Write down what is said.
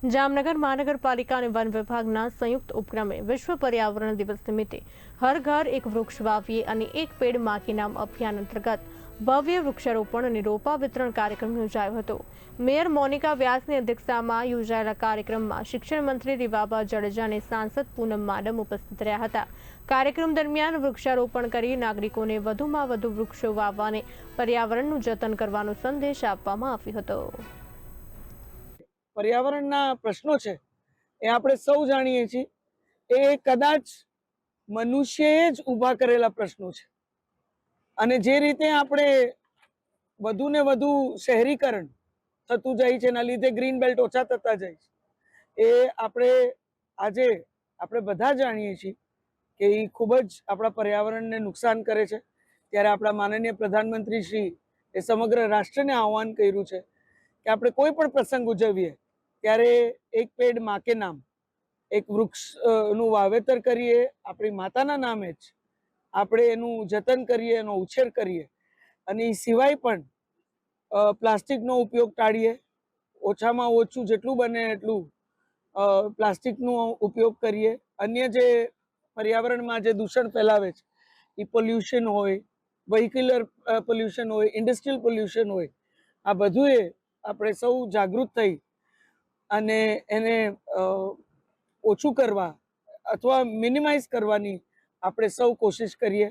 જામનગર મહાનગરપાલિકા અને વન વિભાગના સંયુક્ત ઉપક્રમે વિશ્વ પર્યાવરણ દિવસ નિમિત્તે હર ઘર એક વૃક્ષ વાવીએ અને એક પેડ માં કે નામ અભિયાન અંતર્ગત ભવ્ય વૃક્ષારોપણ અને રોપા વિતરણ કાર્યક્રમ યોજાયો હતો। મેયર મોનિકા વ્યાસની અધ્યક્ષતામાં યોજાયેલા કાર્યક્રમમાં શિક્ષણ મંત્રી રીવાબા જાડેજા અને સાંસદ પૂનમ માડમ ઉપસ્થિત રહ્યા હતા। કાર્યક્રમ દરમિયાન વૃક્ષારોપણ કરી નાગરિકોને વધુમાં વધુ વૃક્ષો વાવવા અને પર્યાવરણનું જતન કરવાનો સંદેશ આપવામાં આવ્યો હતો। पर्यावरणના પ્રશ્નો છે એ આપણે સૌ જાણીએ છીએ, એ કદાચ મનુષ્યએ જ ઊભા કરેલા પ્રશ્નો છે અને જે રીતે આપણે વધુ ને વધુ શહેરીકરણ થતું જાય છે, એના લીધે ગ્રીન બેલ્ટ ઓછા થતા જાય છે, એ આજે આપણે બધા જાણીએ છીએ કે એ ખૂબ જ આપણા પર્યાવરણને નુકસાન કરે છે। ત્યારે આપણા માનનીય પ્રધાનમંત્રી શ્રી એ સમગ્ર રાષ્ટ્રને આહ્વાન કર્યું છે કે આપણે કોઈ પણ પ્રસંગ ઉજવીએ ત્યારે એક પેડ માં કે નામ, એક વૃક્ષનું વાવેતર કરીએ, આપણી માતાના નામે જ આપણે એનું જતન કરીએ, એનો ઉછેર કરીએ અને એ સિવાય પણ પ્લાસ્ટિકનો ઉપયોગ ટાળીએ, ઓછામાં ઓછું જેટલું બને એટલું પ્લાસ્ટિકનો ઉપયોગ કરીએ। અન્ય જે પર્યાવરણમાં જે દૂષણ ફેલાવે છે એ પોલ્યુશન હોય, વેહિક્યુલર પોલ્યુશન હોય, ઇન્ડસ્ટ્રીયલ પોલ્યુશન હોય, આ બધુંએ આપણે સૌ જાગૃત થઈ અને એને ઓછું કરવા અથવા મિનિમાઇઝ કરવાની આપણે સૌ કોશિશ કરીએ।